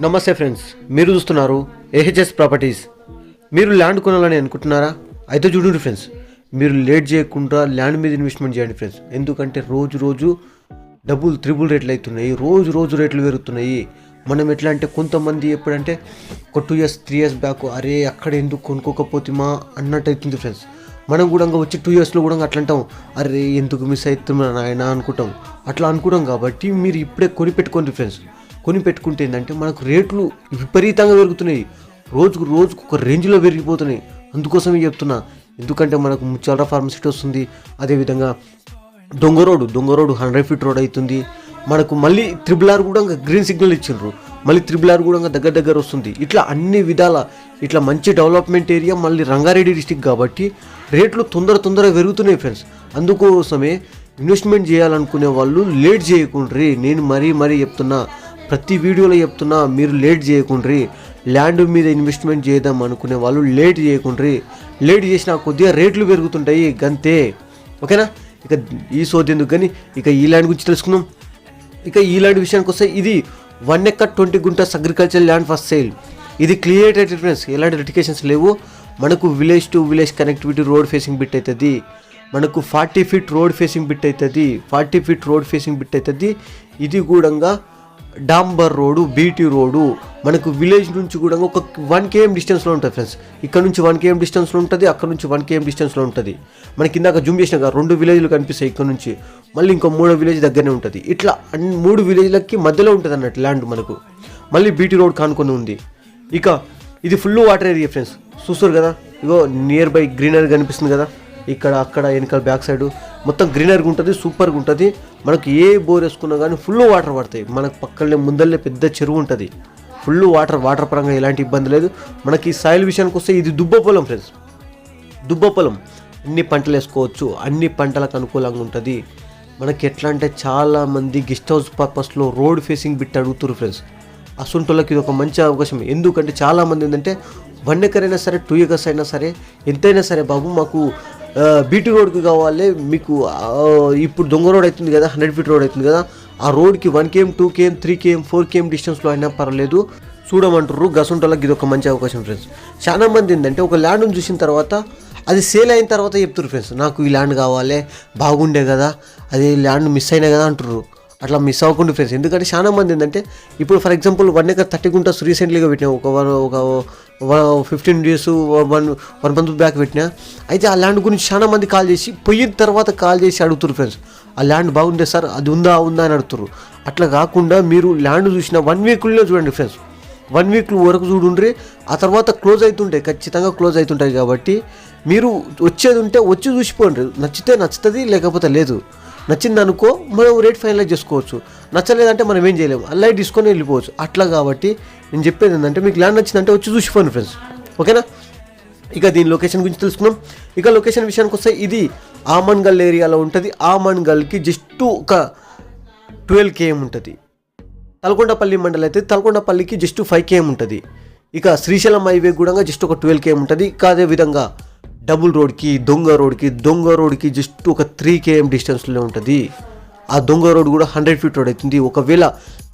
నమస్తే ఫ్రెండ్స్, మీరు చూస్తున్నారు ఏహెచ్ఎస్ ప్రాపర్టీస్. మీరు ల్యాండ్ కొనాలని అనుకుంటున్నారా? అయితే చూడండి ఫ్రెండ్స్, మీరు లేట్ చేయకుండా ల్యాండ్ మీద ఇన్వెస్ట్మెంట్ చేయండి ఫ్రెండ్స్. ఎందుకంటే రోజు డబుల్ త్రిబుల్ రేట్లు అవుతున్నాయి, రోజు రేట్లు పెరుగుతున్నాయి. మనం ఎట్లా అంటే కొంతమంది ఎప్పుడంటే ఒక 2 years 3 years బ్యాక్ అరే అక్కడ ఎందుకు కొనుక్కోకపోతేమా అన్నట్టు అవుతుంది ఫ్రెండ్స్. మనం కూడా వచ్చి 2 yearsలో కూడా అట్లా అంటాం, అరే ఎందుకు మిస్ అవుతున్నా నాయన అనుకుంటాం. అట్లా అనుకుంటాం కాబట్టి మీరు ఇప్పుడే కొనిపెట్టుకోండి ఫ్రెండ్స్. కొనిపెట్టుకుంటే ఏంటంటే మనకు రేట్లు విపరీతంగా పెరుగుతున్నాయి, రోజుకు ఒక రేంజ్లో పెరిగిపోతున్నాయి. అందుకోసమే చెప్తున్నా, ఎందుకంటే మనకు ముచ్చాల ఫార్మసిటీ వస్తుంది, అదేవిధంగా దొంగ రోడ్ 100 feet రోడ్ అవుతుంది. మనకు మళ్ళీ RRR కూడా గ్రీన్ సిగ్నల్ ఇచ్చిండ్రు, మళ్ళీ RRR కూడా దగ్గర వస్తుంది. ఇట్లా అన్ని విధాల ఇట్లా మంచి డెవలప్మెంట్ ఏరియా, మళ్ళీ రంగారెడ్డి డిస్టిక్ కాబట్టి రేట్లు తొందరగా పెరుగుతున్నాయి ఫ్రెండ్స్. అందుకోసమే ఇన్వెస్ట్మెంట్ చేయాలనుకునే వాళ్ళు లేట్ చేయకుండ్రి. నేను మరీ చెప్తున్నా, ప్రతి వీడియోలో చెప్తున్నా, మీరు లేట్ చేయకుండ్రి. ల్యాండ్ మీద ఇన్వెస్ట్మెంట్ చేద్దాం అనుకునే వాళ్ళు లేట్ చేయకుండ్రి. లేట్ చేసినా కొద్దిగా రేట్లు పెరుగుతుంటాయి గంతే, ఓకేనా? ఇక ఈ సోది ఎందుకు కానీ ఇక ఈ ల్యాండ్ గురించి తెలుసుకుందాం. ఇక ఈ ల్యాండ్ విషయానికి వస్తే ఇది 1 acre 20 gunters agriculture land for sale. ఇది క్లియర్ డిఫరెన్స్, ఎలాంటి లిటికేషన్స్ లేవు. మనకు village to village connectivity road facing bit అవుతుంది. మనకు 40 feet రోడ్ ఫేసింగ్ బిట్ అవుతుంది, 40 feet రోడ్ ఫేసింగ్ బిట్ అవుతుంది. ఇది కూడా డాంబర్ రోడ్డు, బీటీ రోడ్డు. మనకు విలేజ్ నుంచి కూడా ఒక 1 km డిస్టెన్స్లో ఉంటుంది ఫ్రెండ్స్. ఇక్కడ నుంచి 1 km డిస్టెన్స్లో ఉంటుంది, అక్కడ నుంచి 1 km డిస్టెన్స్లో ఉంటుంది. మనకి ఇందాక జూమ్ చేసినాక 2 విలేజ్లు కనిపిస్తాయి ఇక్కడ నుంచి, మళ్ళీ ఇంకో 3వ విలేజ్ దగ్గరనే ఉంటుంది. ఇట్లా 3 విలేజ్లకి మధ్యలో ఉంటుంది అన్నట్టు ల్యాండ్ మనకు. మళ్ళీ బీటీ రోడ్ కానుకొని ఉంది. ఇక ఇది ఫుల్ వాటర్ ఏరియా ఫ్రెండ్స్, చూస్తారు కదా. ఇగో నియర్ బై గ్రీనరీ కనిపిస్తుంది కదా, ఇక్కడ అక్కడ వెనకాల బ్యాక్ సైడ్ మొత్తం గ్రీనరీగా ఉంటుంది, సూపర్గా ఉంటుంది. మనకు ఏ బోర్ వేసుకున్నా కానీ ఫుల్ వాటర్ పడతాయి. మనకు పక్కనే ముందల్లే పెద్ద చెరువు ఉంటుంది, ఫుల్ వాటర్ పరంగా ఎలాంటి ఇబ్బంది లేదు. మనకి సాయిల్ విషయానికి వస్తే ఇది దుబ్బ పొలం ఫ్రెండ్స్, దుబ్బ పొలం. అన్ని పంటలు వేసుకోవచ్చు, అన్ని పంటలకు అనుకూలంగా ఉంటుంది. మనకి ఎట్లా అంటే చాలామంది గెస్ట్ హౌస్ పర్పస్లో రోడ్ ఫేసింగ్ బిట్ అడుగుతారు ఫ్రెండ్స్. అసొంటోళ్ళకి ఇది ఒక మంచి అవకాశం. ఎందుకంటే చాలామంది ఏంటంటే 1 acre అయినా సరే 2 acres అయినా సరే ఎంతైనా సరే బాబు మాకు బీటీ రోడ్కి కావాలి, మీకు ఇప్పుడు దొంగ రోడ్ అవుతుంది కదా, 100 feet రోడ్ అవుతుంది కదా, ఆ రోడ్కి 1 km 2 km 3 km 4 km డిస్టెన్స్లో అయినా పర్లేదు చూడమంటారు. గసంటోళ్ళకి ఇది ఒక మంచి అవకాశం ఫ్రెండ్స్. చాలా మంది ఏంటంటే ఒక ల్యాండ్ని చూసిన తర్వాత అది సేల్ అయిన తర్వాత చెప్తారు ఫ్రెండ్స్, నాకు ఈ ల్యాండ్ కావాలి, బాగుండే కదా, అది ల్యాండ్ మిస్ అయినా కదా అంటారు. అట్లా మిస్ అవ్వకుండా ఫ్రెండ్స్. ఎందుకంటే చాలా మంది ఏంటంటే ఇప్పుడు ఫర్ ఎగ్జాంపుల్ 1 acre 30 gunters రీసెంట్లీగా పెట్టినా, ఒక 15 days 1 month బ్యాక్ పెట్టినా. అయితే ఆ ల్యాండ్ గురించి చాలా మంది కాల్ చేసి పోయిన తర్వాత కాల్ చేసి అడుగుతారు ఫ్రెండ్స్, ఆ ల్యాండ్ బాగుండే సార్, అది ఉందా అని అడుగుతారు. అట్లా కాకుండా మీరు ల్యాండ్ చూసిన 1 weekలో చూడండి ఫ్రెండ్స్, 1 week వరకు చూడండి. ఆ తర్వాత క్లోజ్ అవుతుంటాయి, ఖచ్చితంగా క్లోజ్ అవుతుంటాయి. కాబట్టి మీరు వచ్చేది ఉంటే వచ్చి చూసిపోండి, నచ్చితే నచ్చుతుంది, లేకపోతే లేదు. నచ్చింది అనుకో మనం రేట్ ఫైనలైజ్ చేసుకోవచ్చు, నచ్చలేదంటే మనం ఏం చేయలేము, అలా తీసుకొని వెళ్ళిపోవచ్చు. అట్లా కాబట్టి నేను చెప్పేది ఏంటంటే మీకు ల్యాండ్ నచ్చిందంటే వచ్చి చూసిపోండి ఫ్రెండ్స్, ఓకేనా? ఇక దీని లొకేషన్ గురించి తెలుసుకున్నాం. ఇక లొకేషన్ విషయానికి వస్తే ఇది ఆమన్గల్ ఏరియాలో ఉంటుంది. ఆమన్గల్కి జస్ట్ ఒక 12 km ఉంటుంది. తలకొండపల్లి మండలం అయితే తలకొండపల్లికి జస్ట్ 5 km ఉంటుంది. ఇక శ్రీశైలం హైవే కూడా జస్ట్ ఒక 12 km ఉంటుంది. ఇక అదేవిధంగా డబుల్ రోడ్కి దొంగ రోడ్కి జస్ట్ ఒక 3 km డిస్టెన్స్లో ఉంటుంది. ఆ దొంగ రోడ్ కూడా 100 feet రోడ్ అవుతుంది. ఒకవేళ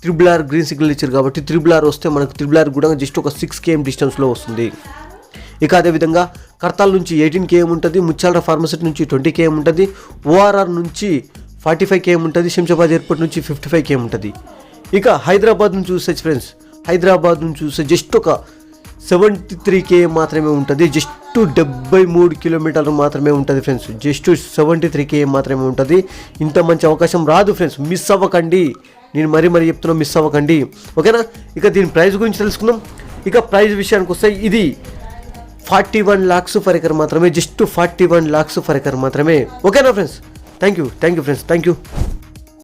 RRR గ్రీన్ సిగ్నల్ ఇచ్చారు కాబట్టి RRR వస్తే మనకు RRR కూడా జస్ట్ ఒక 6 km డిస్టెన్స్లో వస్తుంది. ఇక అదేవిధంగా కర్తాల్ నుంచి 18 km ఉంటుంది, ముచ్చాల ఫార్మసిటీ నుంచి 20 km ఉంటుంది, ORR నుంచి 45 km ఉంటుంది, శంషాబాద్ ఎయిర్పోర్ట్ నుంచి 55 km ఉంటుంది. ఇక హైదరాబాద్ నుంచి చూస్తే ఫ్రెండ్స్, హైదరాబాద్ నుంచి చూస్తే జస్ట్ ఒక 73 km మాత్రమే ఉంటుంది, జస్ట్ 73 kilometers మాత్రమే ఉంటుంది ఫ్రెండ్స్, జస్ట్ 73 km మాత్రమే ఉంటుంది. ఇంత మంచి అవకాశం రాదు ఫ్రెండ్స్, మిస్ అవ్వకండి. నేను మరీ చెప్తున్నా, మిస్ అవ్వకండి, ఓకేనా? ఇక దీని ప్రైస్ గురించి తెలుసుకుందాం. ఇక ప్రైస్ విషయానికి వస్తే ఇది 41 lakhs per acre మాత్రమే, జస్ట్ 41 lakhs per acre మాత్రమే, ఓకేనా friends? Thank you friends, thank you.